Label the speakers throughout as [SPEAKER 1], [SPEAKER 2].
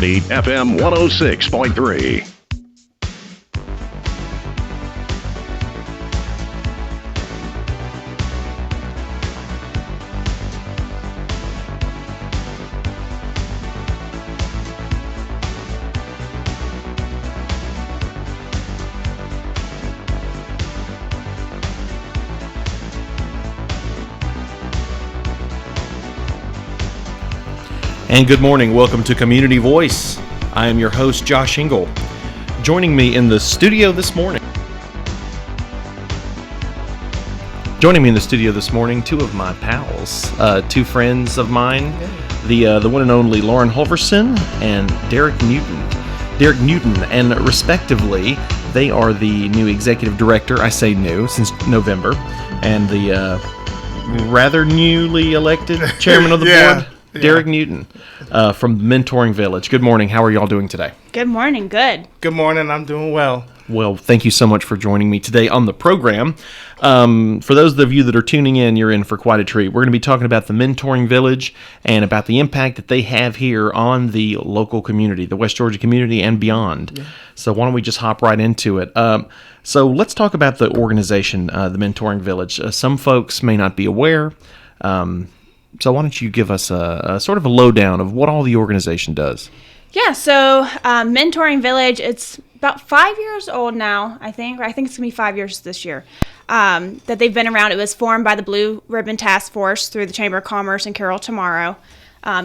[SPEAKER 1] FM 106.3.
[SPEAKER 2] And good morning. Welcome to Community Voice. I am your host, Josh Engel. Joining me in the studio this morning, two of my pals, two friends of mine, the one and only Lauren Holverson and Derick Newton, and respectively, they are the new executive director. I say new since November, and the rather newly elected chairman of the board. Derick Newton from Mentoring Village. Good morning. How are y'all doing today?
[SPEAKER 3] Good morning. Good.
[SPEAKER 4] Good morning. I'm doing well.
[SPEAKER 2] Well, thank you so much for joining me today on the program. For those of you that are tuning in, you're in for quite a treat. We're going to be talking about the Mentoring Village and about the impact that they have here on the local community, the West Georgia community and beyond. Yeah. So why don't we just hop right into it? So let's talk about the organization, the Mentoring Village. Some folks may not be aware. So why don't you give us a sort of a lowdown of what all the organization does?
[SPEAKER 3] Yeah, so Mentoring Village, it's about 5 years old now, I think. I think it's going to be 5 years this year that they've been around. It was formed by the Blue Ribbon Task Force through the Chamber of Commerce and Carol Tomorrow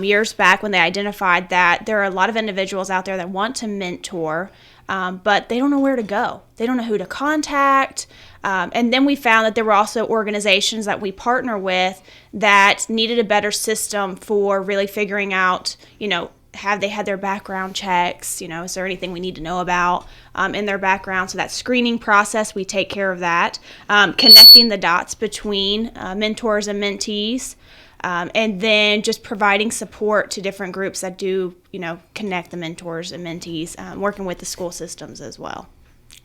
[SPEAKER 3] years back when they identified that there are a lot of individuals out there that want to mentor, but they don't know where to go. They don't know who to contact. And then we found that there were also organizations that we partner with that needed a better system for really figuring out, have they had their background checks? Is there anything we need to know about in their background? So that screening process, we take care of that. Connecting the dots between mentors and mentees. And then just providing support to different groups that do, connect the mentors and mentees, working with the school systems as well.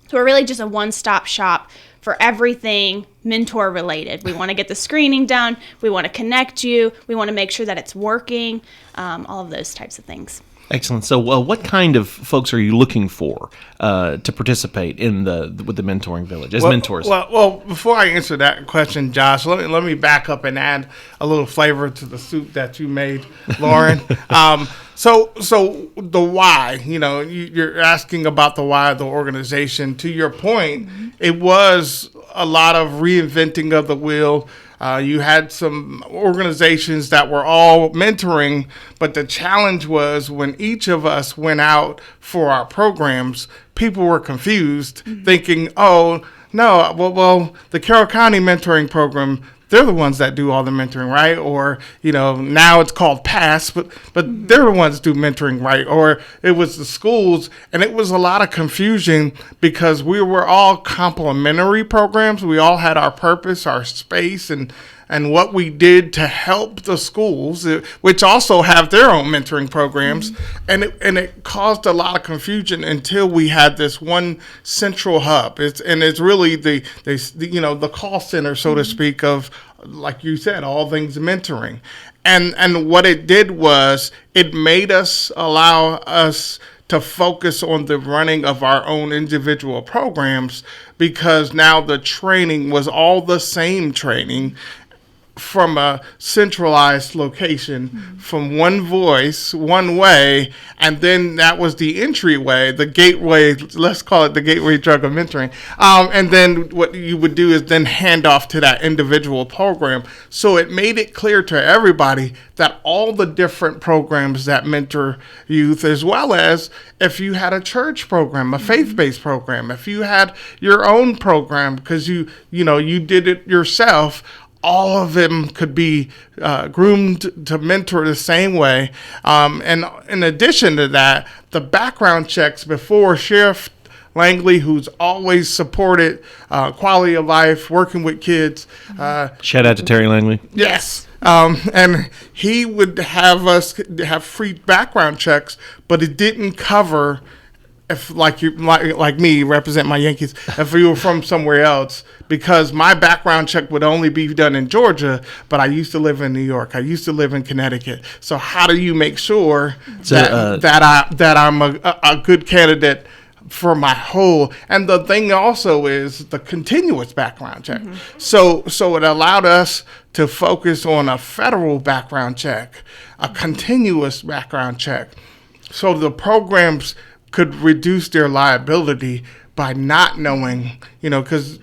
[SPEAKER 3] So we're really just a one-stop shop for everything mentor related. We want to get the screening done. We want to connect you. We want to make sure that it's working, all of those types of things.
[SPEAKER 2] Excellent. So what kind of folks are you looking for to participate with the Mentoring Village as mentors?
[SPEAKER 4] Well, before I answer that question, Josh, let me back up and add a little flavor to the soup that you made, Lauren. So the why, you're asking about the why of the organization. To your point, it was a lot of reinventing of the wheel. You had some organizations that were all mentoring, but the challenge was when each of us went out for our programs, people were confused, thinking, oh, no, well, the Carroll County Mentoring Program, they're the ones that do all the mentoring, right? Or, now it's called PASS, but they're the ones that do mentoring, right? Or it was the schools, and it was a lot of confusion because we were all complementary programs. We all had our purpose, our space, and what we did to help the schools, which also have their own mentoring programs, and it caused a lot of confusion until we had this one central hub. It's really the call center, so to speak, of, like you said, all things mentoring, and what it did was it made us allow us to focus on the running of our own individual programs, because now the training was all the same training from a centralized location, from one voice, one way, and then that was the entryway, the gateway, let's call it the gateway drug of mentoring. And then what you would do is then hand off to that individual program. So it made it clear to everybody that all the different programs that mentor youth, as well as if you had a church program, a faith-based program, if you had your own program because you did it yourself, all of them could be groomed to mentor the same way. And in addition to that, the background checks before Sheriff Langley, who's always supported quality of life, working with kids.
[SPEAKER 2] Shout out to Terry Langley.
[SPEAKER 4] Yes. And he would have us have free background checks, but it didn't cover if like me represent my Yankees, if you were from somewhere else, because my background check would only be done in Georgia, but I used to live in New York, I used to live in Connecticut. So how do you make sure that I'm a good candidate for my whole? And the thing also is the continuous background check. So it allowed us to focus on a federal background check, a continuous background check, so the programs could reduce their liability by not knowing, because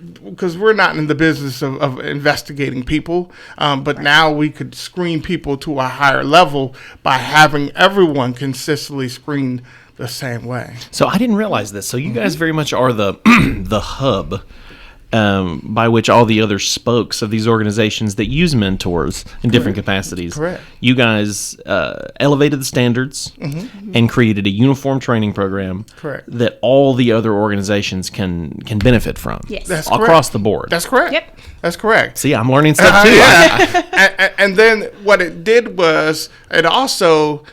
[SPEAKER 4] we're not in the business of investigating people, but now we could screen people to a higher level by having everyone consistently screened the same way.
[SPEAKER 2] So I didn't realize this. So you guys very much are the the hub by which all the other spokes of these organizations that use mentors in different capacities.
[SPEAKER 4] Correct.
[SPEAKER 2] You guys elevated the standards and created a uniform training program.
[SPEAKER 4] Correct.
[SPEAKER 2] That all the other organizations can benefit from.
[SPEAKER 3] Yes.
[SPEAKER 4] That's
[SPEAKER 2] across
[SPEAKER 4] correct.
[SPEAKER 2] the board.
[SPEAKER 4] That's correct.
[SPEAKER 3] Yep.
[SPEAKER 4] That's correct.
[SPEAKER 2] See, I'm learning stuff too.
[SPEAKER 4] And then what it did was it also,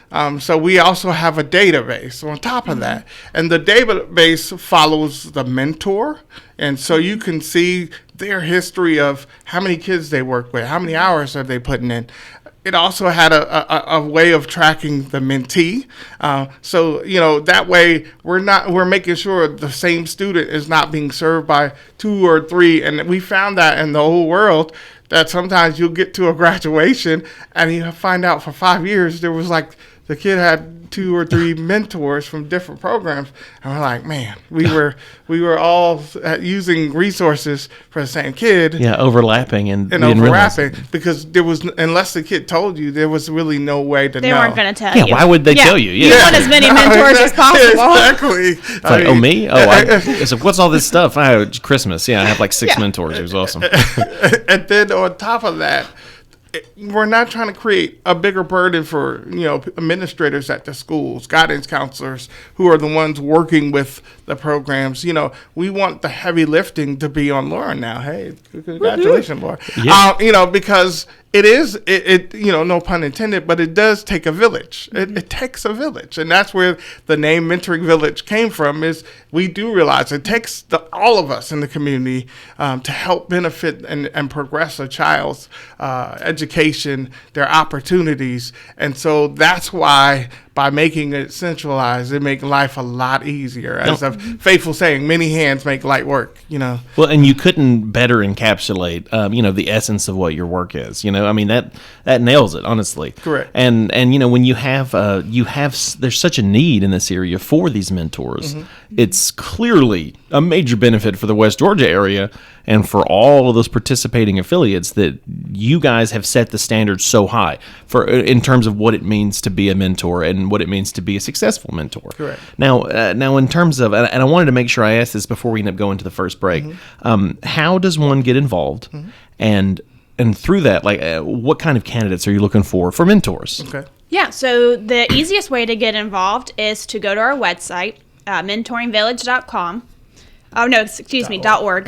[SPEAKER 4] so we also have a database on top of that. And the database follows the mentor. And so you can see their history of how many kids they work with, how many hours are they putting in. It also had a way of tracking the mentee. So, that way we're making sure the same student is not being served by 2 or 3. And we found that in the whole world, that sometimes you'll get to a graduation and you find out for 5 years there was like the kid had 2 or 3 mentors from different programs, and we're like, man, we were all using resources for the same kid.
[SPEAKER 2] Yeah, overlapping and
[SPEAKER 4] overlapping, because there was, unless the kid told you, there was really no way to know.
[SPEAKER 3] They weren't going to tell
[SPEAKER 2] Yeah,
[SPEAKER 3] you.
[SPEAKER 2] why would they tell you?
[SPEAKER 3] You want as many mentors as possible.
[SPEAKER 4] Exactly.
[SPEAKER 2] It's like, oh, me? Oh, it's like, what's all this stuff? It's Christmas. Yeah, I have like 6 mentors. It was awesome.
[SPEAKER 4] And then on top of that, we're not trying to create a bigger burden for administrators at the schools, guidance counselors who are the ones working with the programs. We want the heavy lifting to be on Lauren now. Hey, congratulations, Lauren.
[SPEAKER 2] Yeah.
[SPEAKER 4] Because it is no pun intended, but it does take a village. It takes a village, and that's where the name Mentoring Village came from. Is we do realize it takes all of us in the community to help benefit and progress a child's education, their opportunities, and so that's why by making it centralized, it makes life a lot easier. As a faithful saying, many hands make light work.
[SPEAKER 2] Well, and you couldn't better encapsulate, the essence of what your work is. That nails it, honestly.
[SPEAKER 4] Correct.
[SPEAKER 2] And when you have there's such a need in this area for these mentors. It's clearly a major benefit for the West Georgia area and for all of those participating affiliates that you guys have set the standard so high in terms of what it means to be a mentor and what it means to be a successful mentor.
[SPEAKER 4] Correct.
[SPEAKER 2] Now in terms of, and I wanted to make sure I asked this before we end up going to the first break, how does one get involved, and through that, what kind of candidates are you looking for mentors?
[SPEAKER 4] Okay.
[SPEAKER 3] Yeah, so the easiest way to get involved is to go to our website, mentoringvillage.com. Oh, no, excuse me, .org.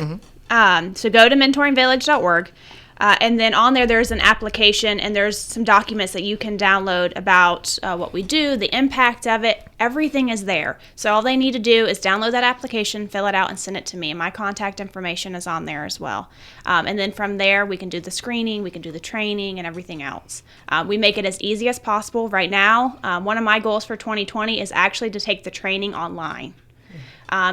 [SPEAKER 3] So go to mentoringvillage.org. And then on there's an application, and there's some documents that you can download about what we do, the impact of it. Everything is there. So all they need to do is download that application, fill it out, and send it to me. And my contact information is on there as well. And then from there, we can do the screening, we can do the training, and everything else. We make it as easy as possible. Right now, one of my goals for 2020 is actually to take the training online.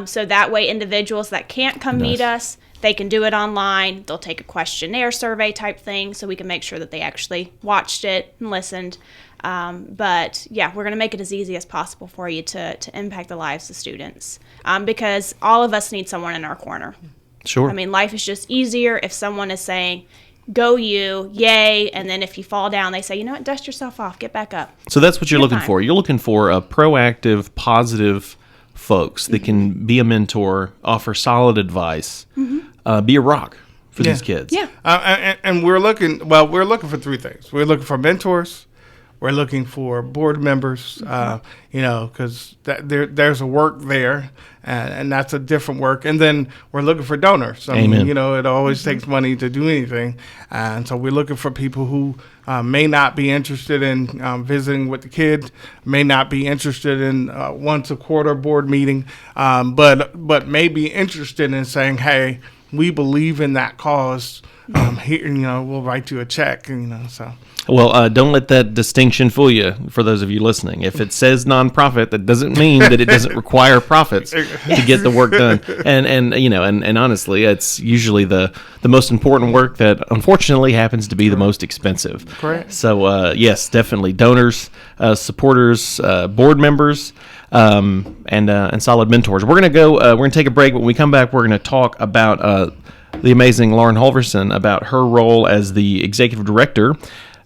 [SPEAKER 3] So that way individuals that can't come meet us, they can do it online. They'll take a questionnaire survey type thing so we can make sure that they actually watched it and listened. But yeah, we're going to make it as easy as possible for you to impact the lives of students, because all of us need someone in our corner.
[SPEAKER 2] Sure.
[SPEAKER 3] I mean, life is just easier if someone is saying, go you, yay, and then if you fall down, they say, you know what, dust yourself off, get back up.
[SPEAKER 2] So that's what you're looking
[SPEAKER 3] fine.
[SPEAKER 2] for. You're looking for a proactive, positive folks that can be a mentor, offer solid advice, be a rock for these kids.
[SPEAKER 3] Yeah.
[SPEAKER 4] And we're looking for 3 things. We're looking for mentors, We're looking for board members, because there's a work there, and that's a different work. And then we're looking for donors. I
[SPEAKER 2] Amen.
[SPEAKER 4] mean, it always takes money to do anything. And so we're looking for people who may not be interested in visiting with the kids, may not be interested in once a quarter board meeting, but may be interested in saying, hey, we believe in that cause. Here, we'll write you a check, so.
[SPEAKER 2] Well, don't let that distinction fool you, for those of you listening. If it says nonprofit, that doesn't mean that it doesn't require profits to get the work done. And honestly, it's usually the most important work that unfortunately happens to be the most expensive.
[SPEAKER 4] Correct.
[SPEAKER 2] So, yes, definitely donors, supporters, board members, and solid mentors. We're gonna take a break. When we come back, we're gonna talk about the amazing Lauren Holverson, about her role as the executive director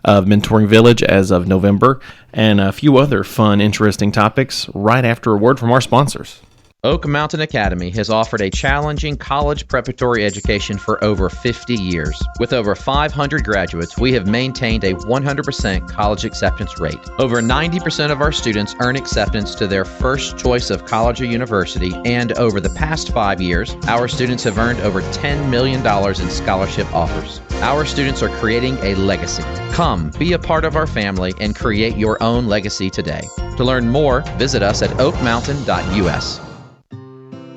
[SPEAKER 2] of Mentoring Village as of November, and a few other fun, interesting topics right after a word from our sponsors.
[SPEAKER 5] Oak Mountain Academy has offered a challenging college preparatory education for over 50 years. With over 500 graduates, we have maintained a 100% college acceptance rate. Over 90% of our students earn acceptance to their first choice of college or university, and over the past 5 years, our students have earned over $10 million in scholarship offers. Our students are creating a legacy. Come, be a part of our family and create your own legacy today. To learn more, visit us at oakmountain.us.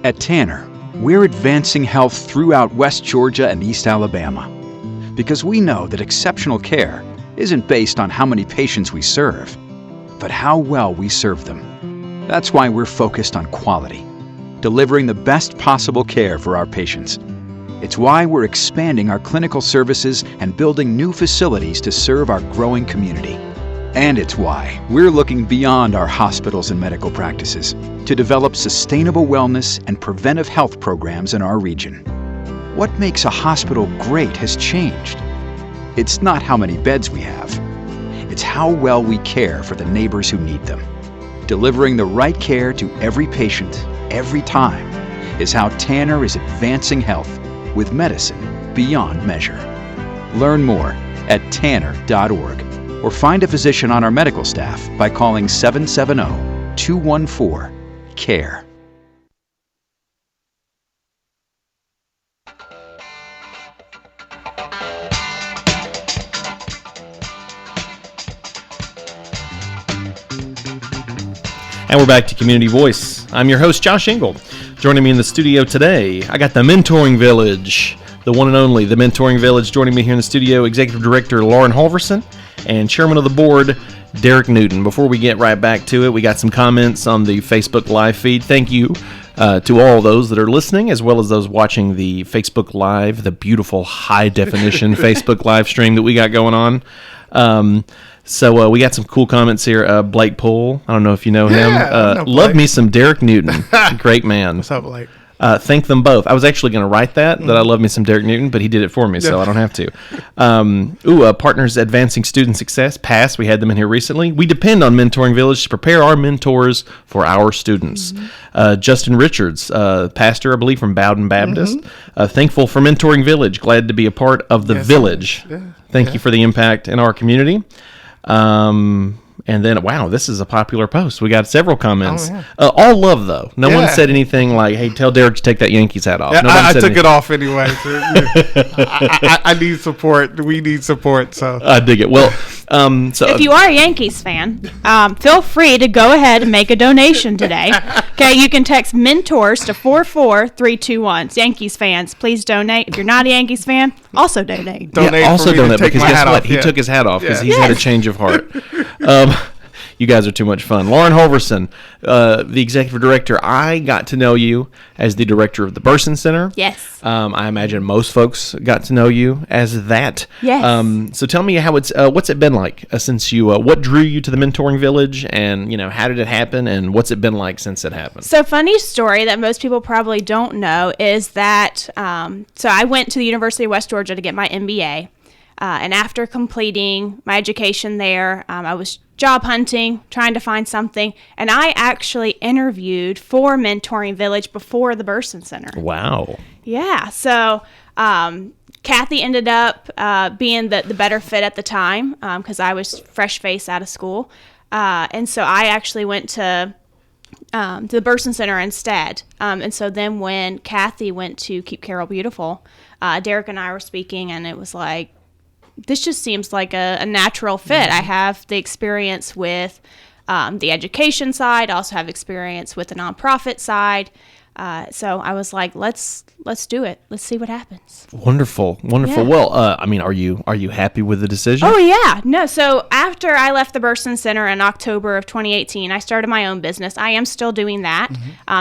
[SPEAKER 6] At Tanner, we're advancing health throughout West Georgia and East Alabama because we know that exceptional care isn't based on how many patients we serve, but how well we serve them. That's why we're focused on quality, delivering the best possible care for our patients. It's why we're expanding our clinical services and building new facilities to serve our growing community. And it's why we're looking beyond our hospitals and medical practices to develop sustainable wellness and preventive health programs in our region. What makes a hospital great has changed. It's not how many beds we have. It's how well we care for the neighbors who need them. Delivering the right care to every patient, every time, is how Tanner is advancing health with medicine beyond measure. Learn more at tanner.org. or find a physician on our medical staff by calling 770-214-CARE.
[SPEAKER 2] And we're back to Community Voice. I'm your host, Josh Engel. Joining me in the studio today, I got the Mentoring Village, the one and only, the Mentoring Village. Joining me here in the studio, Executive Director Lauren Holverson and Chairman of the Board, Derick Newton. Before we get right back to it, we got some comments on the Facebook Live feed. Thank you to all those that are listening, as well as those watching the Facebook Live, the beautiful high-definition Facebook Live stream that we got going on. So we got some cool comments here. Blake Poole, I don't know if you know him. Love me some Derick Newton. Great man.
[SPEAKER 4] What's up, Blake?
[SPEAKER 2] Thank them both. I was actually going to write that I love me some Derick Newton, but he did it for me, so I don't have to. Partners Advancing Student Success, PASS. We had them in here recently. We depend on Mentoring Village to prepare our mentors for our students. Justin Richards, pastor, I believe, from Bowden Baptist. Thankful for Mentoring Village. Glad to be a part of the village. Thank you for the impact in our community. And then, wow, this is a popular post. We got several comments. All love, though. No one said anything like, hey, tell Derick to take that Yankees hat off.
[SPEAKER 4] Yeah, I took it off anyway. So, I need support. We need support. So
[SPEAKER 2] I dig it. Well, so
[SPEAKER 3] if you are a Yankees fan, feel free to go ahead and make a donation today. Okay, you can text mentors to 44321. Yankees fans, please donate. If you're not a Yankees fan, also donate.
[SPEAKER 2] Also donate, because guess what? He took his hat off because he's had a change of heart. You guys are too much fun. Lauren Holverson, the executive director. I got to know you as the director of the Burson Center.
[SPEAKER 3] Yes.
[SPEAKER 2] I imagine most folks got to know you as that.
[SPEAKER 3] Yes.
[SPEAKER 2] So tell me how what's it been like since you, what drew you to the Mentoring Village, and how did it happen, and what's it been like since it happened?
[SPEAKER 3] So funny story that most people probably don't know is that, so I went to the University of West Georgia to get my MBA. And after completing my education there, I was job hunting, trying to find something, and I actually interviewed for Mentoring Village before the Burson Center.
[SPEAKER 2] Wow.
[SPEAKER 3] Yeah. So Kathy ended up being the better fit at the time because I was fresh faced out of school. And so I actually went to the Burson Center instead. And so then when Kathy went to Keep Carroll Beautiful, Derek and I were speaking, and it was like, this just seems like a natural fit. I have the experience with the education side. I also have experience with the nonprofit side. So I was like, let's do it. Let's see what happens.
[SPEAKER 2] Wonderful.
[SPEAKER 3] Yeah.
[SPEAKER 2] Well, I mean, are you happy with the decision?
[SPEAKER 3] Oh, yeah. No, so after I left the Burson Center in October of 2018, I started my own business. I am still doing that.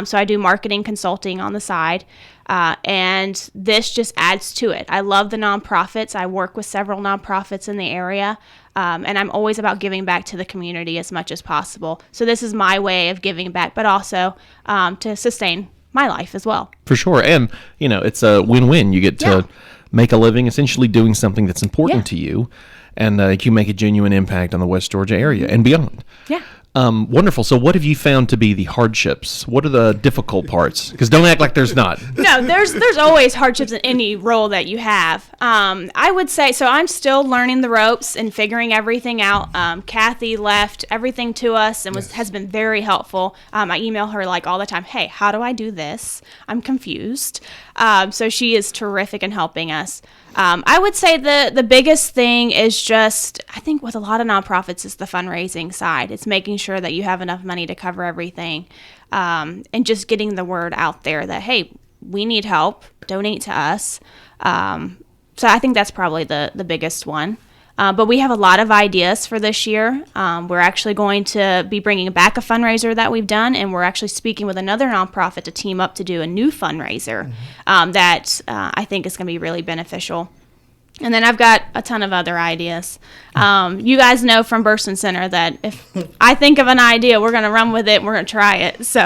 [SPEAKER 3] So I do marketing consulting on the side. And this just adds to it. I love the nonprofits. I work with several nonprofits in the area. And I'm always about giving back to the community as much as possible. So this is my way of giving back, but also to sustain my life as well.
[SPEAKER 2] For sure. And, it's a win-win. You get to make a living essentially doing something that's important to you, and you make a genuine impact on the West Georgia area and beyond.
[SPEAKER 3] Yeah.
[SPEAKER 2] Wonderful. So what have you found to be the hardships? What are the difficult parts? Because don't act like there's not.
[SPEAKER 3] No, there's always hardships in any role that you have. I would say, so I'm still learning the ropes and figuring everything out. Kathy left everything to us and has been very helpful. I email her like all the time, hey, how do I do this? I'm confused. So she is terrific in helping us. I would say the biggest thing is just, I think with a lot of nonprofits, is the fundraising side. It's making sure that you have enough money to cover everything, and just getting the word out there that, hey, we need help, donate to us. So I think that's probably the biggest one. But we have a lot of ideas for this year. We're actually going to be bringing back a fundraiser that we've done, and we're actually speaking with another nonprofit to team up to do a new fundraiser that I think is going to be really beneficial. And then I've got a ton of other ideas. You guys know from Burson Center that if I think of an idea, we're going to run with it. We're going to try it. So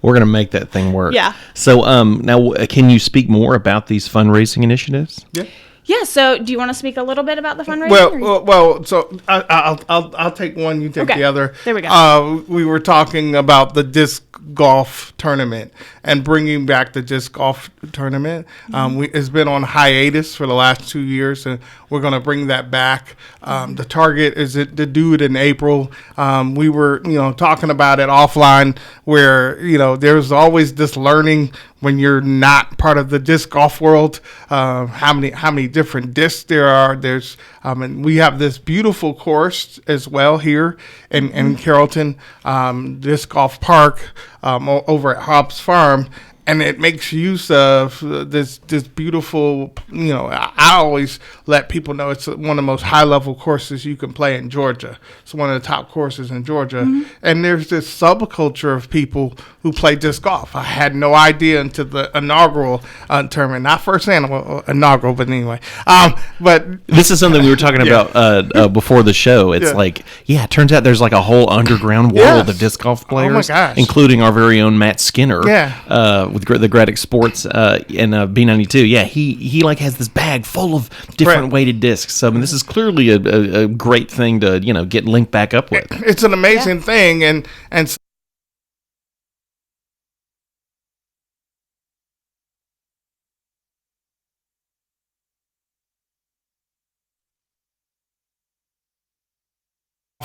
[SPEAKER 2] we're going to make that thing work.
[SPEAKER 3] Yeah.
[SPEAKER 2] So now, can you speak more about these fundraising initiatives?
[SPEAKER 4] Yeah.
[SPEAKER 3] Yeah, so do you want to speak a little bit about the fundraising?
[SPEAKER 4] Well, so I'll take one, you take the other.
[SPEAKER 3] There we go.
[SPEAKER 4] We were talking about the disc golf tournament and bringing back the disc golf tournament. It's been on hiatus for the last 2 years, and we're going to bring that back. The target is to do it in April. We were, talking about it offline, where there's always this learning when you're not part of the disc golf world, how many different discs there are. There's and we have this beautiful course as well here in Carrollton, disc golf park over at Hobbs Farm. And it makes use of this beautiful, I always let people know it's one of the most high-level courses you can play in Georgia. It's one of the top courses in Georgia. And there's this subculture of people who play disc golf. I had no idea until the inaugural tournament. Not first inaugural, but anyway. But
[SPEAKER 2] this is something we were talking about before the show. It's it turns out there's like a whole underground world of disc golf players.
[SPEAKER 4] Oh, my gosh.
[SPEAKER 2] Including our very own Matt Skinner. With the Gradic Sports and B92. Yeah, he like has this bag full of different weighted discs. So I mean, this is clearly a great thing to get linked back up with.
[SPEAKER 4] It's an amazing thing, and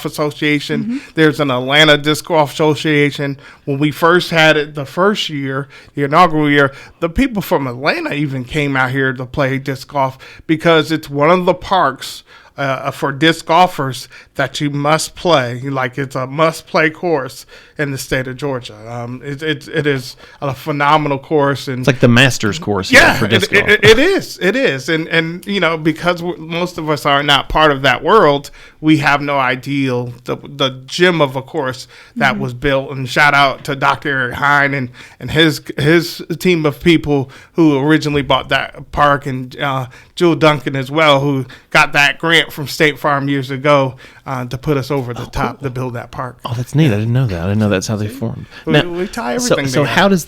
[SPEAKER 4] Association. There's an Atlanta Disc Golf Association. When we first had it the first year, the inaugural year, the people from Atlanta even came out here to play disc golf because it's one of the parks for disc golfers that you must play. Like, it's a must-play course in the state of Georgia. It is a phenomenal course, and
[SPEAKER 2] it's like the Masters course for disc golf.
[SPEAKER 4] It is, and because most of us are not part of that world, we have no idea the gem of a course that was built. And shout out to Dr. Eric Hine and his team of people who originally bought that park, and Jewel Duncan as well, who got that grant grant from State Farm years ago to put us over the top to build that park.
[SPEAKER 2] Oh, that's neat. I didn't know that. I didn't know that's how they formed.
[SPEAKER 4] We tie everything
[SPEAKER 2] so
[SPEAKER 4] together.
[SPEAKER 2] how does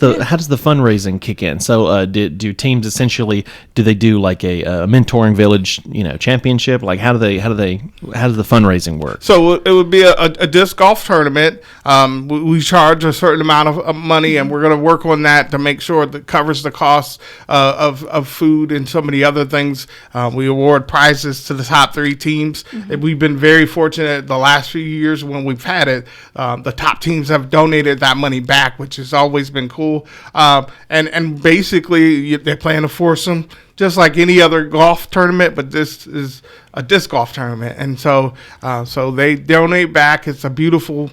[SPEAKER 2] the fundraising kick in? So do teams essentially do like a mentoring village championship? Like how does the fundraising work?
[SPEAKER 4] So it would be a disc golf tournament. We charge a certain amount of money, and we're going to work on that to make sure that covers the costs of food and so many other things. We award prizes to the top 3 teams. Mm-hmm. We've been very fortunate the last few years when we've had it. The top teams have donated that money back, which has always been cool. And basically, they plan to force them just like any other golf tournament, but this is a disc golf tournament. And so they donate back. It's a beautiful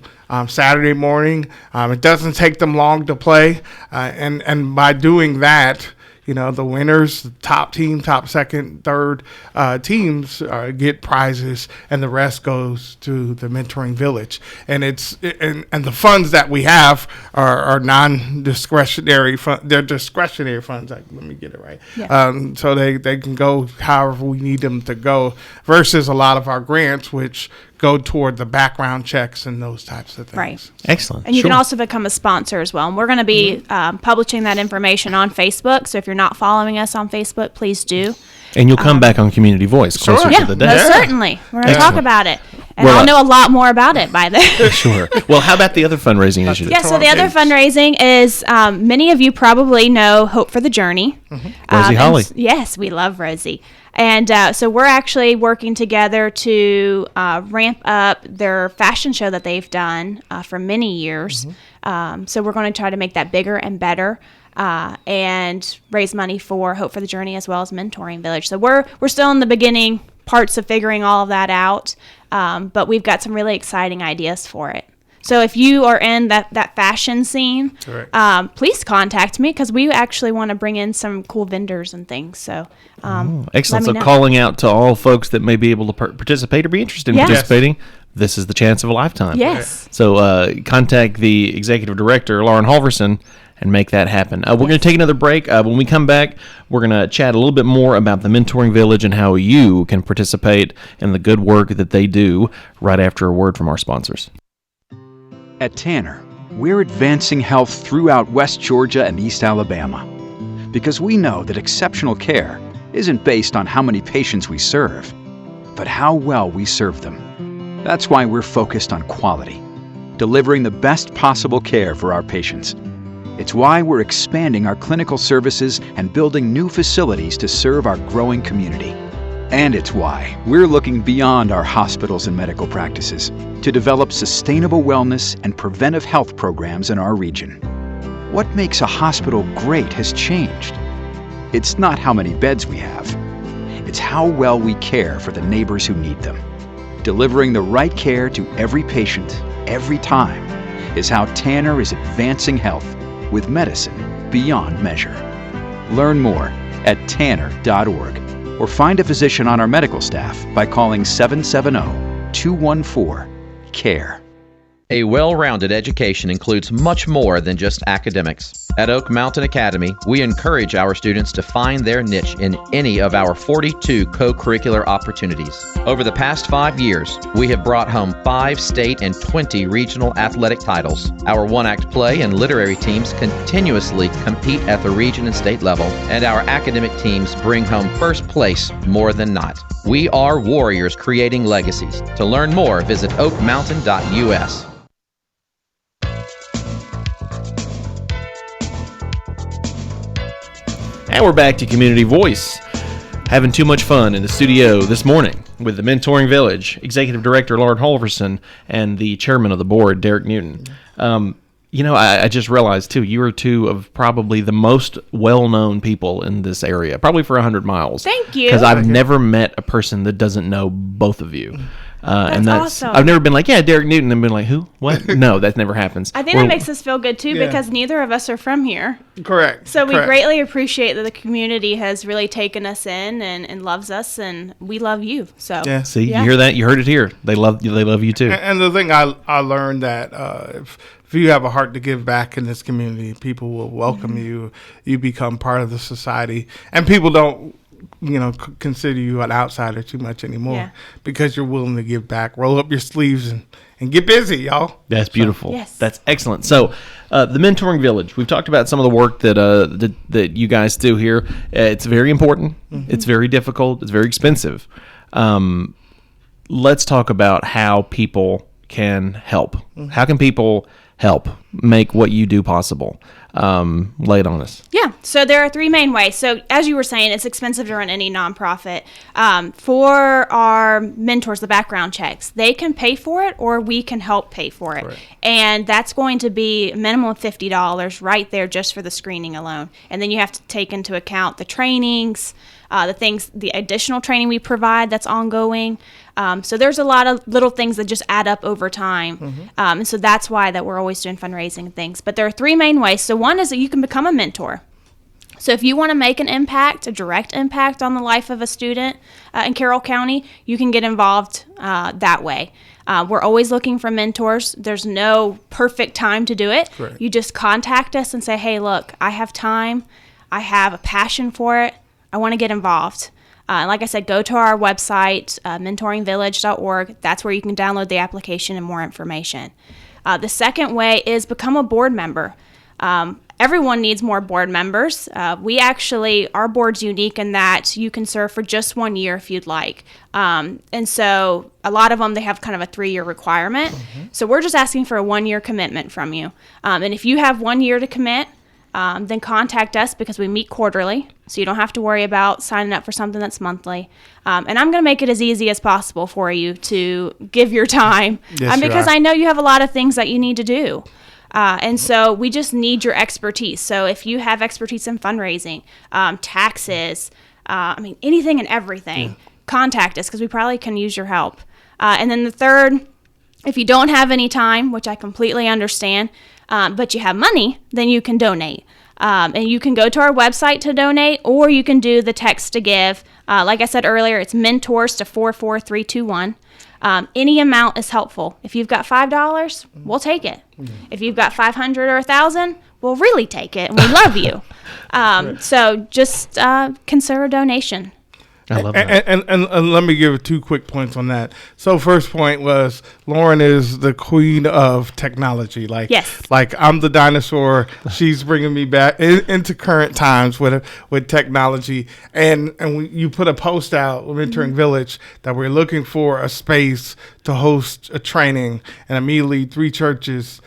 [SPEAKER 4] Saturday morning. It doesn't take them long to play. And by doing that, the winners, the top team, top, second, third teams get prizes, and the rest goes to the mentoring village. And and the funds that we have are non-discretionary. They're discretionary funds. Let me get it right. Yeah. So they can go however we need them to go, versus a lot of our grants, which go toward the background checks and those types of things.
[SPEAKER 3] Right.
[SPEAKER 2] Excellent.
[SPEAKER 3] And you can also become a sponsor as well. And we're going to be publishing that information on Facebook. So if you're not following us on Facebook, please do.
[SPEAKER 2] And you'll come back on Community Voice closer to the day.
[SPEAKER 3] Most certainly. We're going to talk about it. And
[SPEAKER 2] Well,
[SPEAKER 3] I'll know a lot more about it by then.
[SPEAKER 2] Sure. Well, how about the other fundraising initiatives?
[SPEAKER 3] Yeah, so the other fundraising is many of you probably know Hope for the Journey.
[SPEAKER 2] Mm-hmm. Rosie Holly.
[SPEAKER 3] Yes, we love Rosie. And so we're actually working together to ramp up their fashion show that they've done for many years. Mm-hmm. So we're going to try to make that bigger and better and raise money for Hope for the Journey as well as Mentoring Village. So we're still in the beginning parts of figuring all of that out, but we've got some really exciting ideas for it. So if you are in that fashion scene, please contact me, because we actually want to bring in some cool vendors and things. So
[SPEAKER 2] excellent. So calling out to all folks that may be able to participate or be interested in participating, this is the chance of a lifetime.
[SPEAKER 3] Yes.
[SPEAKER 2] So contact the executive director, Lauren Holverson, and make that happen. We're going to take another break. When we come back, we're going to chat a little bit more about the Mentoring Village and how you can participate in the good work that they do, right after a word from our sponsors.
[SPEAKER 6] At Tanner, we're advancing health throughout West Georgia and East Alabama, because we know that exceptional care isn't based on how many patients we serve, but how well we serve them. That's why we're focused on quality, delivering the best possible care for our patients. It's why we're expanding our clinical services and building new facilities to serve our growing community. And it's why we're looking beyond our hospitals and medical practices to develop sustainable wellness and preventive health programs in our region. What makes a hospital great has changed. It's not how many beds we have. It's how well we care for the neighbors who need them. Delivering the right care to every patient, every time, is how Tanner is advancing health with medicine beyond measure. Learn more at tanner.org or find a physician on our medical staff by calling 770-214-CARE.
[SPEAKER 5] A well-rounded education includes much more than just academics. At Oak Mountain Academy, we encourage our students to find their niche in any of our 42 co-curricular opportunities. Over the past 5 years, we have brought home 5 state and 20 regional athletic titles. Our one-act play and literary teams continuously compete at the region and state level, and our academic teams bring home first place more than not. We are warriors creating legacies. To learn more, visit oakmountain.us.
[SPEAKER 2] And we're back to Community Voice. Having too much fun in the studio this morning with the Mentoring Village, Executive Director Lauren Holverson, and the Chairman of the Board, Derick Newton. I just realized, too, you are two of probably the most well-known people in this area, probably for 100 miles.
[SPEAKER 3] Thank you.
[SPEAKER 2] Because I've never met a person that doesn't know both of you.
[SPEAKER 3] That's awesome.
[SPEAKER 2] I've never been like, yeah, Derick Newton, and been like, who? What? No, that never happens.
[SPEAKER 3] I think that makes us feel good, too, because neither of us are from here.
[SPEAKER 4] Correct.
[SPEAKER 3] So we greatly appreciate that the community has really taken us in and loves us, and we love you. So
[SPEAKER 2] See, you hear that? You heard it here. They love you, too.
[SPEAKER 4] And the thing I learned that if you have a heart to give back in this community, people will welcome you. You become part of the society. And people don't consider you an outsider too much anymore,
[SPEAKER 3] Yeah.
[SPEAKER 4] because you're willing to give back. Roll up your sleeves and get busy, y'all.
[SPEAKER 2] That's beautiful.
[SPEAKER 3] Yes.
[SPEAKER 2] That's excellent. So, the Mentoring Village, we've talked about some of the work that you guys do here. It's very important. It's very difficult. It's very expensive. Let's talk about how people can help. How can people help make what you do possible? Lay it on us.
[SPEAKER 3] Yeah, so there are three main ways. So as you were saying, it's expensive to run any nonprofit. For our mentors, the background checks, they can pay for it or we can help pay for it.
[SPEAKER 2] Correct.
[SPEAKER 3] And that's going to be a minimum of $50 right there just for the screening alone. And then you have to take into account the trainings, the additional training we provide that's ongoing. So there's a lot of little things that just add up over time. And so that's why that we're always doing fundraising and things. But there are three main ways. So one is that you can become a mentor. So if you want to make an impact, a direct impact on the life of a student in Carroll County, you can get involved that way. We're always looking for mentors. There's no perfect time to do it.
[SPEAKER 4] Correct.
[SPEAKER 3] You just contact us and say, hey, look, I have time. I have a passion for it. I want to get involved. And like I said, go to our website, mentoringvillage.org. That's where you can download the application and more information. The second way is become a board member. Everyone needs more board members. Our board's unique in that you can serve for just 1 year if you'd like. And so a lot of them, they have kind of a 3-year requirement. So we're just asking for a 1-year commitment from you. And if you have 1 year to commit, then contact us because we meet quarterly. So you don't have to worry about signing up for something that's monthly. And I'm going to make it as easy as possible for you to give your time.
[SPEAKER 4] Yes,
[SPEAKER 3] because
[SPEAKER 4] you are.
[SPEAKER 3] I know you have a lot of things that you need to do. And so we just need your expertise. So if you have expertise in fundraising, taxes, anything and everything, contact us because we probably can use your help. And then the third, if you don't have any time, which I completely understand, but you have money, then you can donate. And you can go to our website to donate, or you can do the text to give. Like I said earlier, it's mentors to 44321. Any amount is helpful. If you've got $5, we'll take it. If you've got 500 or 1,000, we'll really take it, and we love you. So just consider a donation.
[SPEAKER 2] I love that.
[SPEAKER 4] And let me give 2 quick points on that. So first point was Lauren is the queen of technology.
[SPEAKER 3] Yes.
[SPEAKER 4] Like I'm the dinosaur. She's bringing me back into current times with technology. And you put a post out, Mentoring Village, that we're looking for a space to host a training, and immediately 3 churches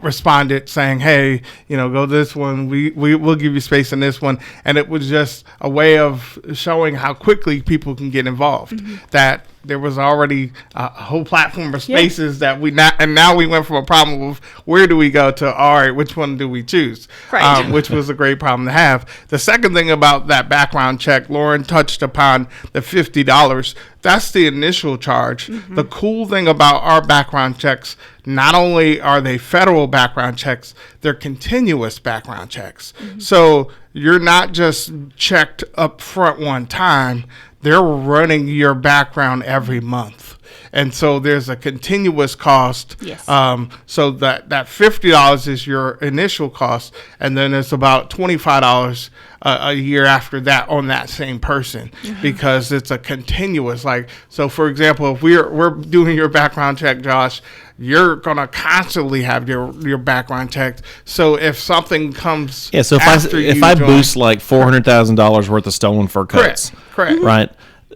[SPEAKER 4] responded saying, hey, go this one. We'll give you space in this one. And it was just a way of showing how quickly people can get involved. That there was already a whole platform of spaces that now we went from a problem of where do we go to, all right, which one do we choose?
[SPEAKER 3] Right.
[SPEAKER 4] Which was a great problem to have. The second thing about that background check, Lauren touched upon the $50. That's the initial charge. The cool thing about our background checks, not only are they federal background checks, they're continuous background checks. So you're not just checked up front one time. They're running your background every month. And so there's a continuous cost.
[SPEAKER 3] Yes.
[SPEAKER 4] So that $50 is your initial cost, and then it's about $25 a year after that on that same person, because it's a continuous. So for example, if we're doing your background check, Josh, you're gonna constantly have your background checked. So if something comes,
[SPEAKER 2] So if I boost like $400,000 worth of stolen fur coats,
[SPEAKER 4] correct,
[SPEAKER 2] right?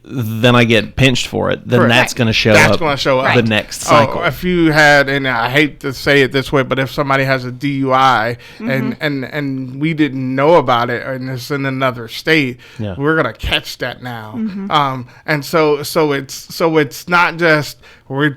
[SPEAKER 2] Then I get pinched for it. Then that's going to show up.
[SPEAKER 4] That's going to show up
[SPEAKER 2] the next cycle.
[SPEAKER 4] If you had, and I hate to say it this way, but if somebody has a DUI and we didn't know about it, and it's in another state, we're going to catch that now. And so it's not just we're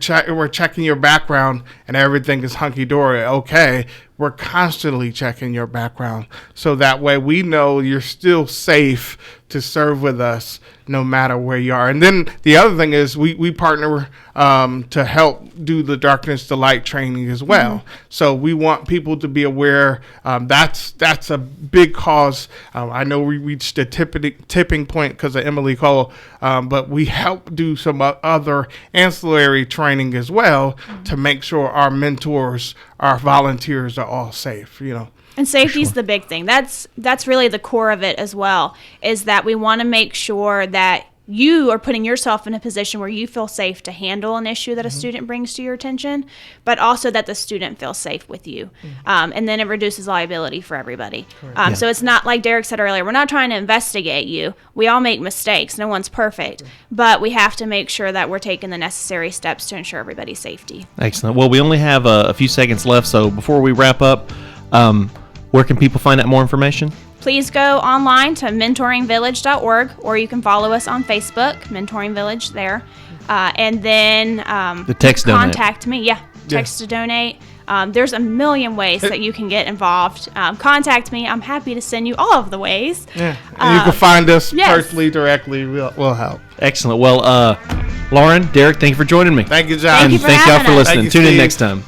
[SPEAKER 4] checking your background and everything is hunky dory. Okay. We're constantly checking your background, so that way we know you're still safe to serve with us no matter where you are. And then the other thing is we partner to help do the darkness to light training as well. So we want people to be aware. That's a big cause. I know we reached a tipping point because of Emily Cole, but we help do some other ancillary training as well to make sure our mentors, our volunteers are all safe,
[SPEAKER 3] And safety is the big thing. That's really the core of it as well, is that we want to make sure that you are putting yourself in a position where you feel safe to handle an issue that a student brings to your attention, but also that the student feels safe with you. And then it reduces liability for everybody. So it's not like Derek said earlier, we're not trying to investigate you. We all make mistakes. No one's perfect. But we have to make sure that we're taking the necessary steps to ensure everybody's safety.
[SPEAKER 2] Excellent. Well, we only have a few seconds left, so before we wrap up, where can people find out more information?
[SPEAKER 3] Please go online to mentoringvillage.org, or you can follow us on Facebook, Mentoring Village there. And then
[SPEAKER 2] the text
[SPEAKER 3] contact me. Yeah, text to donate. There's a million ways that you can get involved. Contact me. I'm happy to send you all of the ways.
[SPEAKER 4] Yeah, and you can find us personally, directly. We'll help.
[SPEAKER 2] Excellent. Well, Lauren, Derek, thank you for joining me.
[SPEAKER 4] Thank you, John.
[SPEAKER 3] Thank you for
[SPEAKER 2] thank y'all
[SPEAKER 3] having
[SPEAKER 2] for
[SPEAKER 3] us.
[SPEAKER 2] listening.
[SPEAKER 4] Thank you,
[SPEAKER 2] Tune in
[SPEAKER 4] Steve.
[SPEAKER 2] next time.